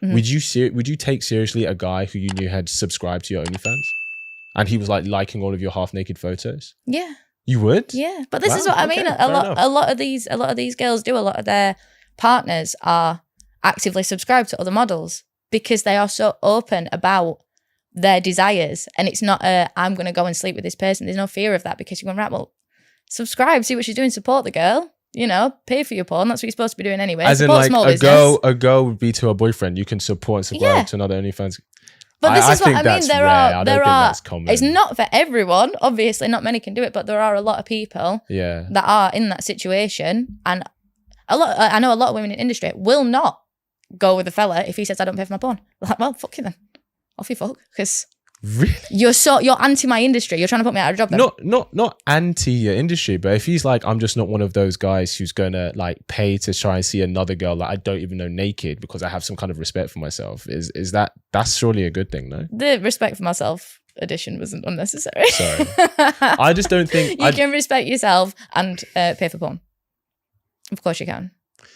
would you take seriously a guy who you knew had subscribed to your OnlyFans and he was like liking all of your half naked photos? Yeah. You would? Yeah. But this is what I mean. A lot of these girls do. A lot of their partners are actively subscribed to other models because they are so open about their desires, and it's not I'm going to go and sleep with this person. There's no fear of that because you're going, right, well, subscribe, see what she's doing, support the girl, you know, pay for your porn. That's what you're supposed to be doing anyway. As support in like a girl would be to a boyfriend, you can support and subscribe to another OnlyFans. But this is what I mean. There are that's common. It's not for everyone. Obviously, not many can do it, but there are a lot of people that are in that situation. And I know a lot of women in the industry will not go with a fella if he says, I don't pay for my porn. Like, well, fuck you then. Off you fuck. Because really? You're anti my industry. You're trying to put me out of a job then. Not anti your industry, but if he's like, I'm just not one of those guys who's gonna like pay to try and see another girl that I don't even know naked because I have some kind of respect for myself, that's surely a good thing, no? The respect for myself addition wasn't unnecessary. Sorry. I just don't think you can respect yourself and pay for porn. Of course you can.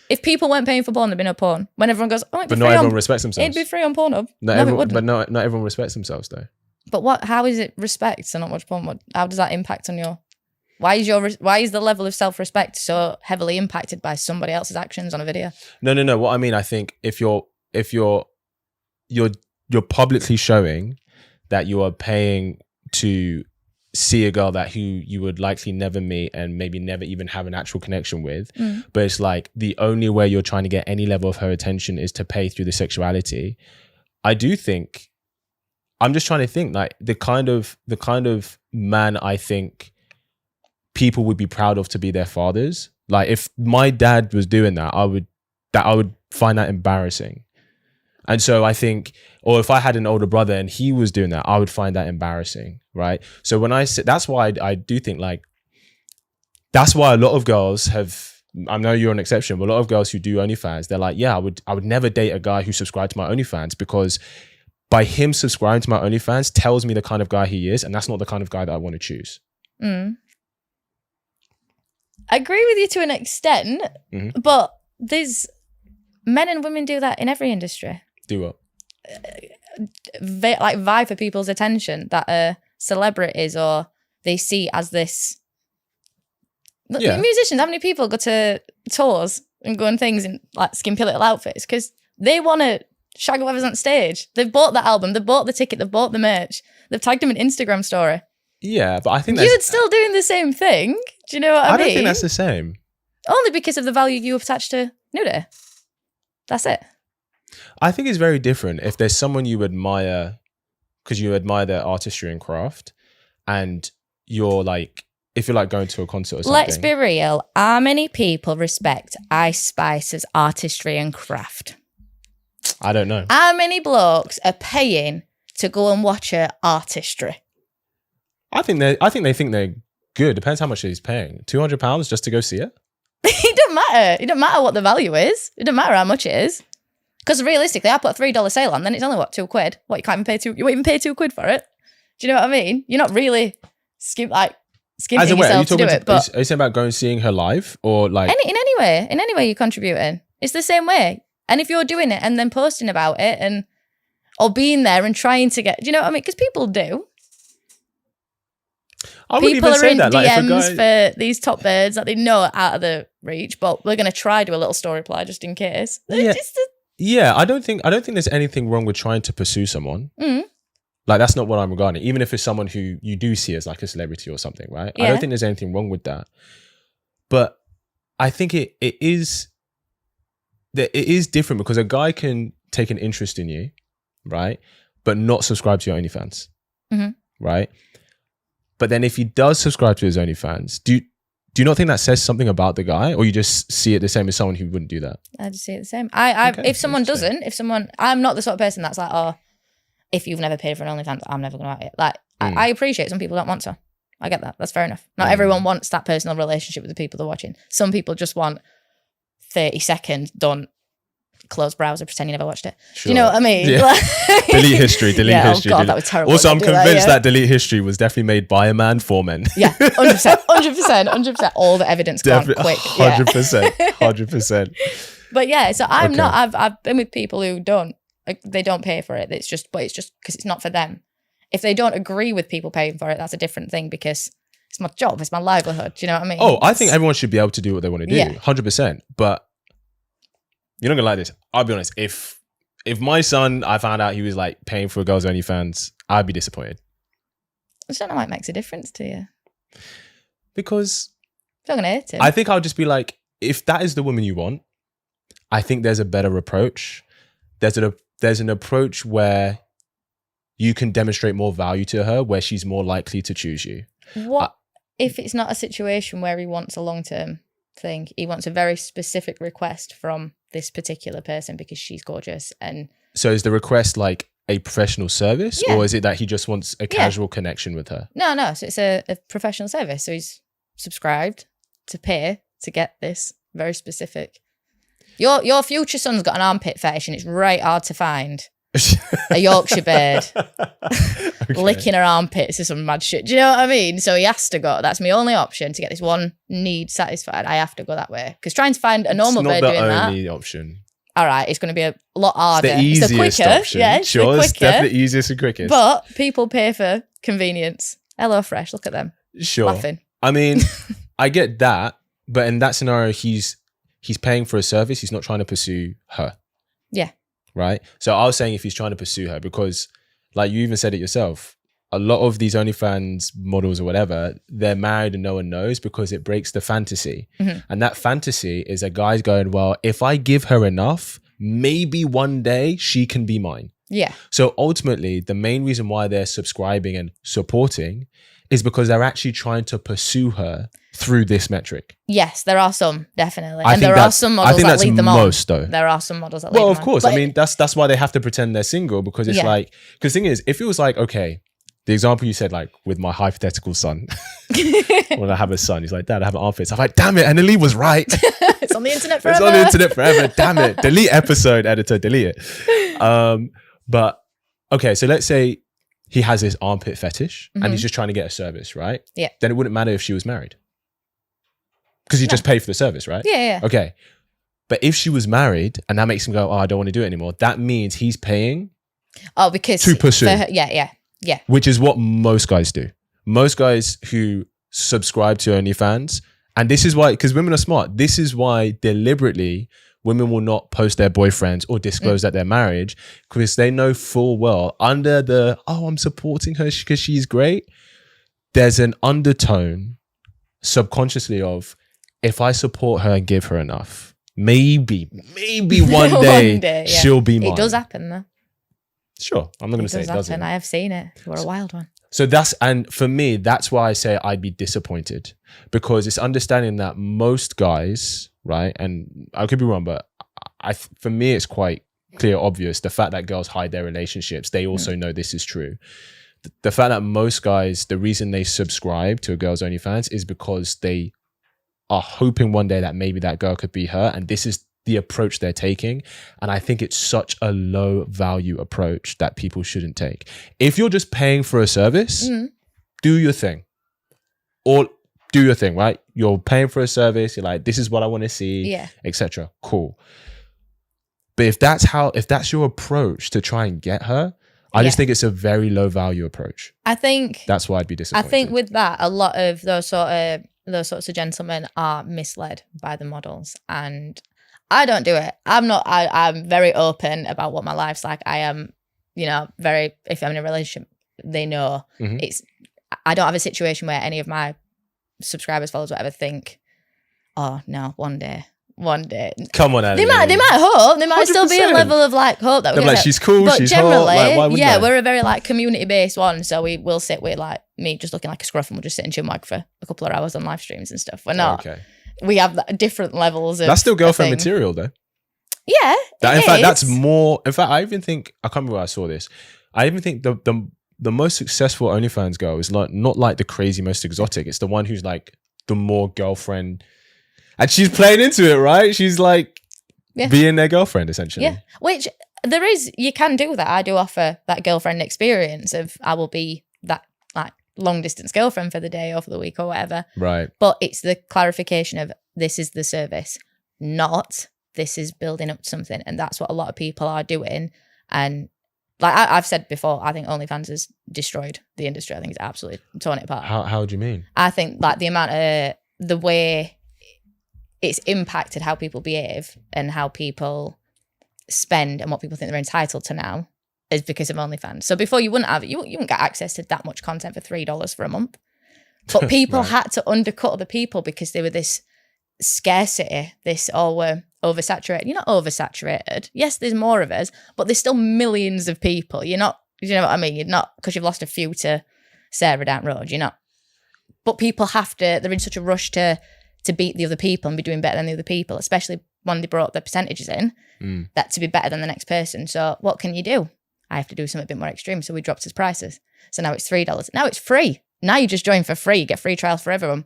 If people weren't paying for porn, there'd be no porn. When everyone goes, oh, but not everyone respects themselves. It'd be free on Pornhub. Not everyone respects themselves though. But how is it respect to not watch porn? How does that impact on your? Why is the level of self-respect so heavily impacted by somebody else's actions on a video? No. What I mean, I think if you're publicly showing that you are paying to see a girl who you would likely never meet and maybe never even have an actual connection with, but it's like the only way you're trying to get any level of her attention is to pay through the sexuality. I do think, I'm just trying to think like the kind of man I think people would be proud of to be their fathers. Like if my dad was doing that, I would find that embarrassing. And so I think, or if I had an older brother and he was doing that, I would find that embarrassing, right? So when I say, that's why I do think like, that's why a lot of girls have, I know you're an exception, but a lot of girls who do OnlyFans, they're like, yeah, I would never date a guy who subscribed to my OnlyFans because by him subscribing to my OnlyFans tells me the kind of guy he is, and that's not the kind of guy that I want to choose. I agree with you to an extent, but there's men and women do that in every industry. Do what? Like vie for people's attention that are celebrities or they see as this. Musicians, how many people go to tours and go on things in like skimpy little outfits because they want to shag whoever's on stage. They've bought that album, they've bought the ticket, they've bought the merch, they've tagged them in Instagram story. Yeah, but I think you're still doing the same thing. Do you know what I mean? I don't think that's the same. Only because of the value you attach to nudity. That's it. I think it's very different if there's someone you admire because you admire their artistry and craft, and you're like, if you're like going to a concert or something. Let's be real. How many people respect Ice Spice's artistry and craft? I don't know. How many blokes are paying to go and watch her artistry? I think they think they're good. Depends how much he's paying. £200 just to go see it? It doesn't matter. It doesn't matter what the value is. It doesn't matter how much it is. Because realistically, I put a $3 sale on, then it's only what, £2? What, you can't even pay you won't even pay £2 for it? Do you know what I mean? You're not really skimping yourself to do it. But are you saying about going seeing her live or like in any way you're contributing? It's the same way. And if you're doing it and then posting about it or being there and trying to get, do you know what I mean? Because people do. People are in DMs for these top birds that they know are out of the reach, but we're going to try do a little story reply just in case. Yeah, I don't think there's anything wrong with trying to pursue someone. Like that's not what I'm regarding. Even if it's someone who you do see as like a celebrity or something, right? Yeah. I don't think there's anything wrong with that. But I think it is different because a guy can take an interest in you, right? But not subscribe to your OnlyFans, right? But then if he does subscribe to his OnlyFans, do you not think that says something about the guy, or you just see it the same as someone who wouldn't do that? I just see it the same. If someone doesn't, I'm not the sort of person that's like, oh, if you've never paid for an OnlyFans, I'm never going to have it. Like, I appreciate some people don't want to. I get that. That's fair enough. Not everyone wants that personal relationship with the people they're watching. Some people just want 30 seconds done, close browser, pretend you never watched it. Sure. Do you know what I mean? Yeah. Delete history. Oh God, that was terrible. Also, I'm convinced that delete history was definitely made by a man for men. Yeah, 100%. All the evidence gone quick. 100%. But yeah, so I've been with people who don't they don't pay for it. It's just because it's not for them. If they don't agree with people paying for it, that's a different thing because it's my job, it's my livelihood. Do you know what I mean? Oh, I think everyone should be able to do what they want to do, 100%. But you're not gonna like this. I'll be honest. If my son, I found out he was like paying for a girl's OnlyFans, I'd be disappointed. I just don't know why it makes a difference to you. Because I'm not gonna hate him. I think I'll just be like, if that is the woman you want, I think there's a better approach. There's an approach where you can demonstrate more value to her, where she's more likely to choose you. What if it's not a situation where he wants a long-term thing? He wants a very specific request from this particular person because she's gorgeous. And so is the request like a professional service, or is it that he just wants a casual connection with her? No. So it's a professional service. So he's subscribed to pay to get this very specific. Your future son's got an armpit fetish and it's right hard to find. A Yorkshire bird licking her armpits or some mad shit. Do you know what I mean? So he has to go. That's my only option to get this one need satisfied. I have to go that way. Because trying to find a normal bird doing that. It's not the only option. All right, it's going to be a lot harder. It's the easiest option. Yeah, it's sure, the quicker. It's definitely the easiest and quickest. But people pay for convenience. Hello Fresh, look at them. Sure. Laughing. I mean, I get that. But in that scenario, he's paying for a service. He's not trying to pursue her. Yeah. Right? So I was saying if he's trying to pursue her, because like you even said it yourself, a lot of these OnlyFans models or whatever, they're married and no one knows because it breaks the fantasy. Mm-hmm. And that fantasy is a guy's going, well, if I give her enough, maybe one day she can be mine. Yeah. So ultimately, the main reason why they're subscribing and supporting is because they're actually trying to pursue her through this metric. Yes, there are some, definitely. And there are some models that lead them on. Most, though. There are some models that lead them on. Well, of course. I mean, that's why they have to pretend they're single, because it's like, because the thing is, if it was like, okay, the example you said, like with my hypothetical son, when I have a son, he's like, Dad, I have an armpit. I'm like, damn it, and Ali was right. It's on the internet forever. It's on the internet forever. Damn it. Delete episode, editor, delete it. But okay, so let's say he has this armpit fetish and he's just trying to get a service, right? Yeah. Then it wouldn't matter if she was married. Because he just paid for the service, right? Yeah. Okay. But if she was married and that makes him go, oh, I don't want to do it anymore, that means he's paying because to pursue. Yeah. Which is what most guys do. Most guys who subscribe to OnlyFans, and this is why, because women are smart, this is why deliberately women will not post their boyfriends or disclose that they're married, because they know full well under the, oh, I'm supporting her because she's great, there's an undertone subconsciously of, if I support her and give her enough, maybe one day, she'll be mine. It does happen though. Sure. I'm not going to say it doesn't. I have seen it. You're a wild one. So and for me, that's why I say I'd be disappointed, because it's understanding that most guys, right? And I could be wrong, but for me, it's quite clear, obvious. The fact that girls hide their relationships, they also know this is true. The fact that most guys, the reason they subscribe to a girl's OnlyFans is because they are hoping one day that maybe that girl could be her. And this is the approach they're taking. And I think it's such a low value approach that people shouldn't take. If you're just paying for a service, do your thing. Or do your thing, right? You're paying for a service. You're like, this is what I want to see, etc. Cool. But if that's your approach to try and get her, I just think it's a very low value approach. I think that's why I'd be disappointed. I think with that, a lot of those sorts of gentlemen are misled by the models, and I don't do it. I'm very open about what my life's like. I am, if I'm in a relationship, they know I don't have a situation where any of my subscribers, followers, whatever, think, oh no, one day. Come on, Ellie. They might hope. There might 100%. Still be a level of like hope that we're like, she's cool, but she's generally, hot. Like, why we're a very like community based one. So we'll sit with like me just looking like a scruff, and we'll just sit and chinwag for a couple of hours on live streams and stuff. We're not. Okay. We have different levels of. That's still girlfriend material, though. Yeah. In fact, that's more. In fact, I even think, I can't remember where I saw this. I even think the most successful OnlyFans girl is like not like the crazy most exotic. It's the one who's like the more girlfriend. And she's playing into it, right? She's like being their girlfriend, essentially. Yeah, which you can do that. I do offer that girlfriend experience of I will be that like long distance girlfriend for the day or for the week or whatever. Right. But it's the clarification of this is the service, not this is building up to something. And that's what a lot of people are doing. And like I've said before, I think OnlyFans has destroyed the industry. I think it's absolutely torn it apart. How do you mean? I think like the way it's impacted how people behave and how people spend and what people think they're entitled to now is because of OnlyFans. So before you wouldn't get access to that much content for $3 for a month. But people Right. had to undercut other people because they were this scarcity, we're oversaturated. You're not oversaturated. Yes, there's more of us, but there's still millions of people. You're not, you know what I mean? You're not, because you've lost a few to Sarah down road, you're not. But people they're in such a rush to beat the other people and be doing better than the other people, especially when they brought the percentages in, that to be better than the next person. So what can you do? I have to do something a bit more extreme. So we dropped his prices. So now it's $3. Now it's free. Now you just join for free. You get free trials for everyone.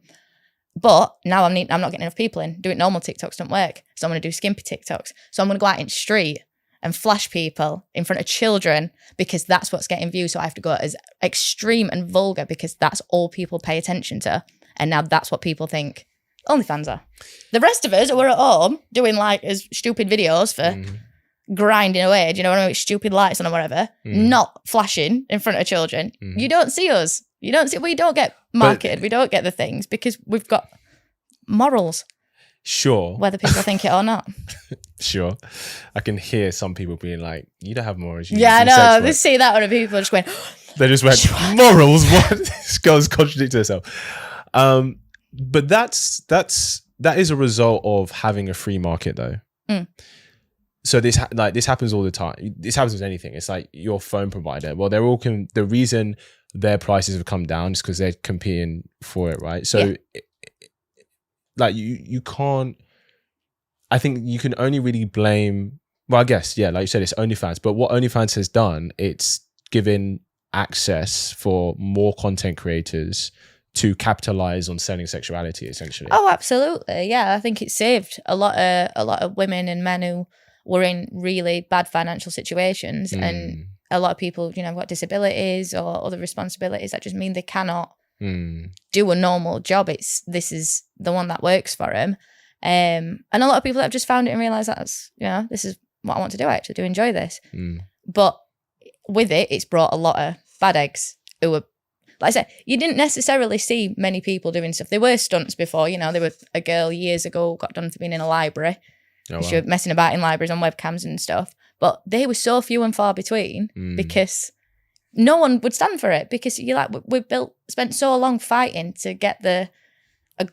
But now I'm not getting enough people in. Doing normal TikToks don't work. So I'm going to do skimpy TikToks. So I'm going to go out in the street and flash people in front of children because that's what's getting views. So I have to go as extreme and vulgar because that's all people pay attention to. And now that's what people think OnlyFans are. The rest of us who are at home doing like as stupid videos for grinding away, do you know what I mean? Stupid lights on or whatever, not flashing in front of children. You don't see us. We don't get marketed. We don't get the things because we've got morals. Sure. Whether people think it or not. Sure. I can hear some people being like, you don't have morals. Yeah, I know. They see that when people just went. They just went, morals? What? This girl's contradicting herself. But that is a result of having a free market though. So this happens all the time. This happens with anything. It's like your phone provider. Well, they're all the reason their prices have come down is because they're competing for it, right? So like you can't, I think you can only really blame, well, I guess, yeah, like you said, it's OnlyFans, but what OnlyFans has done, it's given access for more content creators to capitalize on selling sexuality, essentially. Oh, absolutely. Yeah, I think it saved a lot of women and men who were in really bad financial situations, and a lot of people, you know, have got disabilities or other responsibilities that just mean they cannot do a normal job. This is the one that works for them, and a lot of people that have just found it and realised that's, you know, this is what I want to do. I actually do enjoy this, but with it, it's brought a lot of bad eggs who were, like I said, you didn't necessarily see many people doing stuff. There were stunts before, you know, there was a girl years ago got done for being in a library. Oh, wow. She was messing about in libraries on webcams and stuff. But they were so few and far between because no one would stand for it, because you're like, spent so long fighting to get a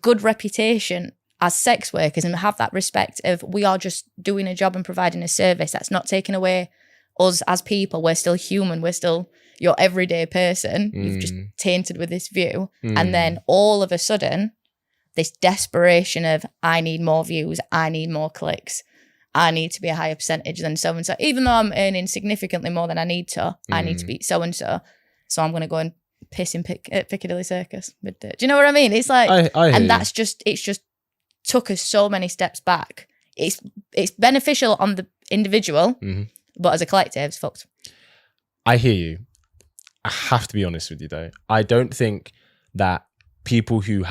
good reputation as sex workers and have that respect of we are just doing a job and providing a service. That's not taking away us as people. We're still human. We're still your everyday person. You've just tainted with this view. And then all of a sudden, this desperation of, I need more views, I need more clicks, I need to be a higher percentage than so-and-so. Even though I'm earning significantly more than I need to, I need to be so-and-so. So I'm going to go and piss in Piccadilly Circus. Do you know what I mean? It's like, it's just took us so many steps back. It's beneficial on the individual, but as a collective, it's fucked. I hear you. I have to be honest with you though. I don't think people who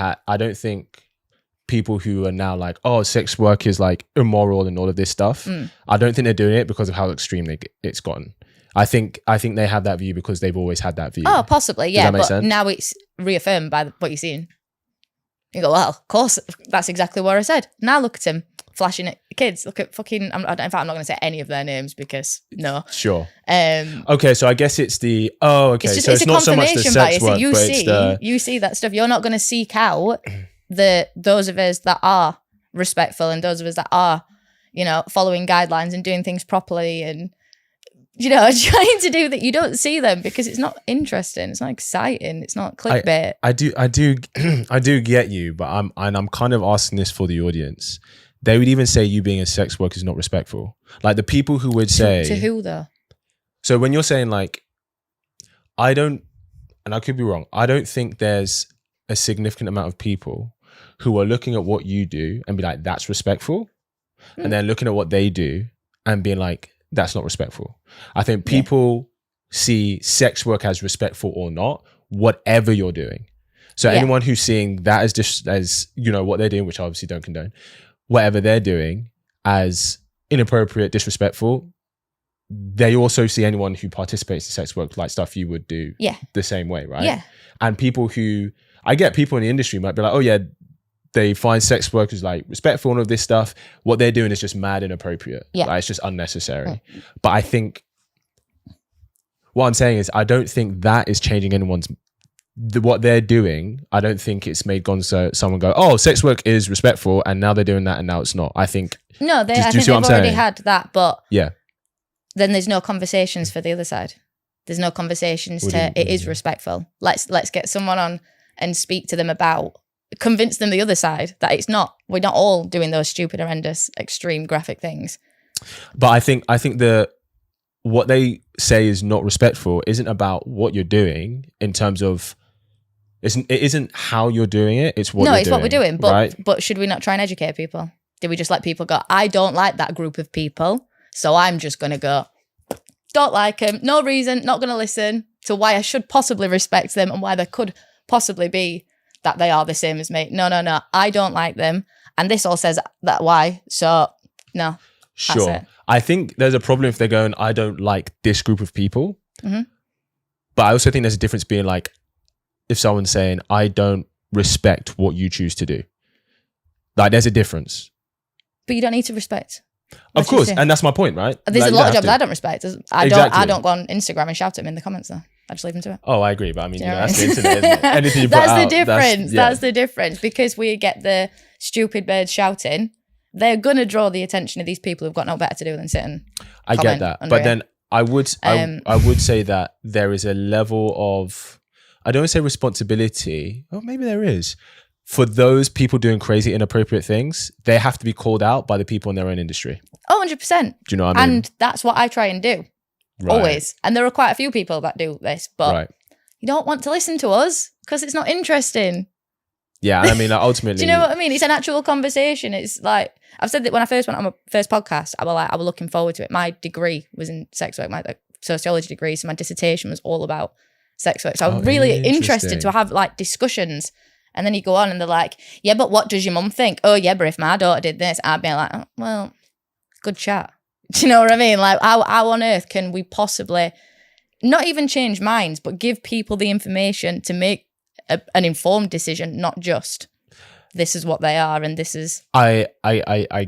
are now like, oh, sex work is like immoral and all of this stuff. I don't think they're doing it because of how extreme it's gotten. I think they have that view because they've always had that view. Oh, possibly, yeah. Does that make sense? Now it's reaffirmed by what you're seeing. You go, well, of course, that's exactly what I said. Now look at him flashing at kids. Look at fucking. In fact, I'm not going to say any of their names because no. Sure. Okay, so I guess it's the. Oh, okay. It's just, so it's not so much the sex work, you but see, it's the. You see that stuff. You're not going to seek out those of us that are respectful and those of us that are, you know, following guidelines and doing things properly and, you know, trying to do that. You don't see them because it's not interesting. It's not exciting. It's not clickbait. I do get you, but I'm kind of asking this for the audience. They would even say you being a sex worker is not respectful. Like the people who would say to who though? So when you're saying like, I don't, and I could be wrong, I don't think there's a significant amount of people who are looking at what you do and be like, that's respectful. And then looking at what they do and being like, that's not respectful. I think people see sex work as respectful or not, whatever you're doing. So anyone who's seeing that as just as, you know, what they're doing, which I obviously don't condone, whatever they're doing as inappropriate, disrespectful, they also see anyone who participates in sex work like stuff you would do the same way, right? Yeah. And people who, I get people in the industry might be like, oh yeah, they find sex workers like respectful and all of this stuff. What they're doing is just mad inappropriate. Yeah. Like, it's just unnecessary. But I think, what I'm saying is, I don't think that is changing anyone's, what they're doing. I don't think it's made someone go, oh, sex work is respectful, and now they're doing that and now it's not. I think. No, I think they've already had that, but then there's no conversations for the other side. There's no conversations it is respectful. Let's get someone on and speak to them about, convince them the other side that it's not, we're not all doing those stupid, horrendous, extreme graphic things. But I think what they say is not respectful isn't about what you're doing in terms of, it isn't how you're doing it, it's what you're doing. No, it's what we're doing. But should we not try and educate people? Did we just let people go, I don't like that group of people, so I'm just going to go, don't like them, no reason, not going to listen to why I should possibly respect them and why there could possibly be that they are the same as me. No, I don't like them. And this all says that why, so no. Sure. I think there's a problem if they're going, I don't like this group of people. Mm-hmm. But I also think there's a difference being like, if someone's saying, I don't respect what you choose to do. Like, there's a difference. But you don't need to respect. Of course, and that's my point, right? There's like, a lot of jobs I don't respect. I don't go on Instagram and shout at them in the comments though. I just leave them to it. Oh, I agree, but I mean, that's the internet, isn't it? Anything you put that's out, the difference. That's the difference. Because we get the stupid birds shouting, they're gonna draw the attention of these people who've got no better to do than sit and I get that, but then I would say that there is a level of, I don't want to say responsibility. Oh, maybe there is. For those people doing crazy, inappropriate things, they have to be called out by the people in their own industry. Oh, 100%. Do you know what I mean? And that's what I try and do. Right. Always. And there are quite a few people that do this, but you don't want to listen to us because it's not interesting. Yeah, and I mean, ultimately... Do you know what I mean? It's an actual conversation. It's like, I've said that when I first went on my first podcast, I was looking forward to it. My degree was in sex work, my sociology degree, so my dissertation was all about sex work. So I was really interested to have like discussions. And then you go on and they're like, yeah, but what does your mum think? Oh, yeah, but if my daughter did this, I'd be like, oh, well, good chat. Do you know what I mean? Like, how on earth can we possibly not even change minds, but give people the information to make an informed decision, not just this is what they are and this is... I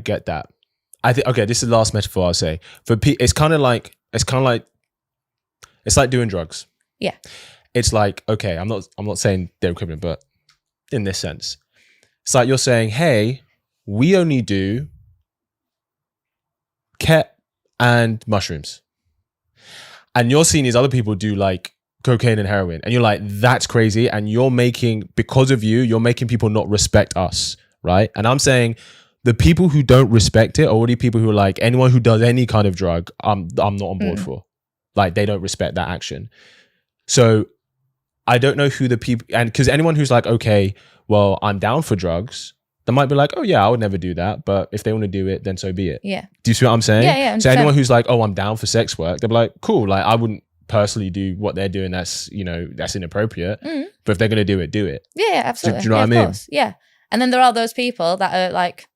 get that. I think, okay, this is the last metaphor I'll say. For it's like doing drugs. Yeah. It's like, okay, I'm not saying they're equivalent, but in this sense, it's like you're saying, hey, we only do ket and mushrooms, and you're seeing these other people do like cocaine and heroin, and you're like, that's crazy, and you're making people not respect us, right? And I'm saying the people who don't respect it are already people who are like, anyone who does any kind of drug, I'm not on board for. Like, they don't respect that action. So I don't know who the people, and because anyone who's like, okay, well, I'm down for drugs, they might be like, oh yeah, I would never do that, but if they want to do it, then so be it. Yeah. Do you see what I'm saying? Yeah. So anyone who's like, oh, I'm down for sex work, they'll be like, cool. Like, I wouldn't personally do what they're doing. That's inappropriate. But if they're gonna do it, do it. Yeah, absolutely. Do you know what I mean? Course. Yeah. And then there are those people that are like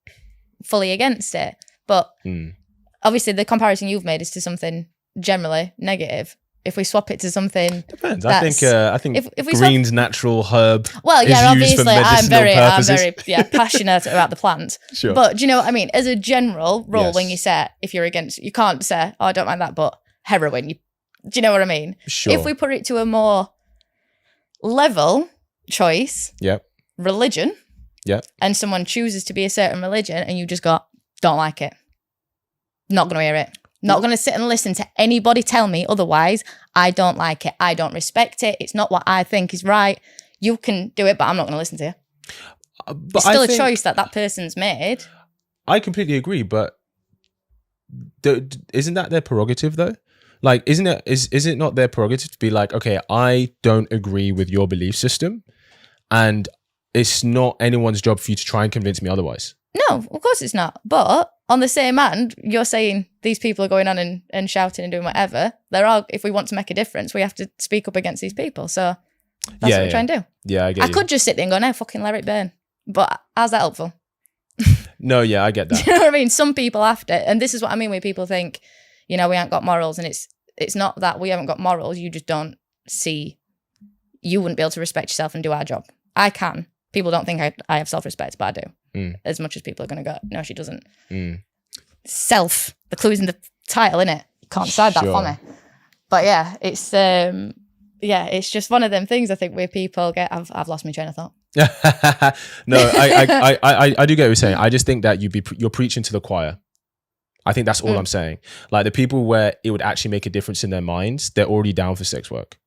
fully against it, but obviously the comparison you've made is to something generally negative. If we swap it to something, depends. I think if green's natural herb. Well, yeah, obviously, I'm very passionate about the plant. Sure. But do you know what I mean? As a general rule, when you say, if you're against, you can't say, oh, I don't mind that, but heroin. Do you know what I mean? Sure. If we put it to a more level choice, religion, and someone chooses to be a certain religion, and you just got don't like it, not going to hear it. Not going to sit and listen to anybody tell me otherwise. I don't like it. I don't respect it. It's not what I think is right. You can do it, but I'm not going to listen to you. It's still a choice that person's made. I completely agree, but isn't that their prerogative though? Like, is it not their prerogative to be like, okay, I don't agree with your belief system, and it's not anyone's job for you to try and convince me otherwise? No, of course it's not. But on the same hand, you're saying these people are going on and shouting and doing whatever. If we want to make a difference, we have to speak up against these people. So that's what we're trying to do. Yeah, I get I could just sit there and go, no, fucking let it burn. But how's that helpful? No, yeah, I get that. Do you know what I mean? Some people have to. And this is what I mean when people think, we haven't got morals. And it's not that we haven't got morals. You just don't see, you wouldn't be able to respect yourself and do our job. I can. People don't think I have self-respect, but I do. As much as people are going to go, no, she doesn't. Self, the clue's in the title, innit? Can't decide that for me. But yeah, it's just one of them things I think where people get, I've lost my train of thought. No, I do get what you're saying. I just think that you're preaching to the choir. I think that's all I'm saying. Like the people where it would actually make a difference in their minds, they're already down for sex work.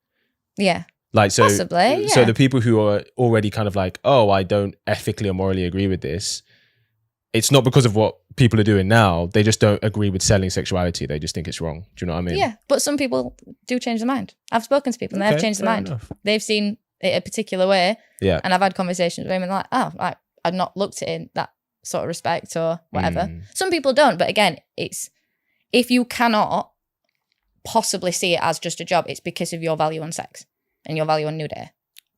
Yeah. Like, so, possibly, yeah. So the people who are already kind of like, oh, I don't ethically or morally agree with this. It's not because of what people are doing now. They just don't agree with selling sexuality. They just think it's wrong. Do you know what I mean? Yeah. But some people do change their mind. I've spoken to people and they've changed their mind. Enough. They've seen it a particular way. Yeah. And I've had conversations with them and like, oh, right, I'd not looked at it in that sort of respect or whatever. Some people don't. But again, it's, if you cannot possibly see it as just a job, it's because of your value on sex and your value on nudity.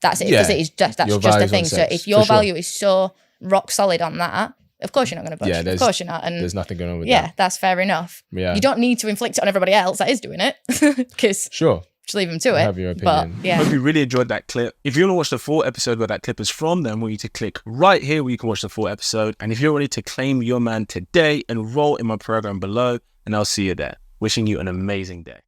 That's it. Because it is just, that's just a thing. So if your value is so rock solid on that, of course you're not going to budge. Yeah, of course you're not. And there's nothing going on with that. Yeah, that's fair enough. Yeah. You don't need to inflict it on everybody else that is doing it. Because just leave them to it. Have your opinion. But, yeah. I hope you really enjoyed that clip. If you want to watch the full episode where that clip is from, then I want you to click right here where you can watch the full episode. And if you're ready to claim your man today, enroll in my program below and I'll see you there. Wishing you an amazing day.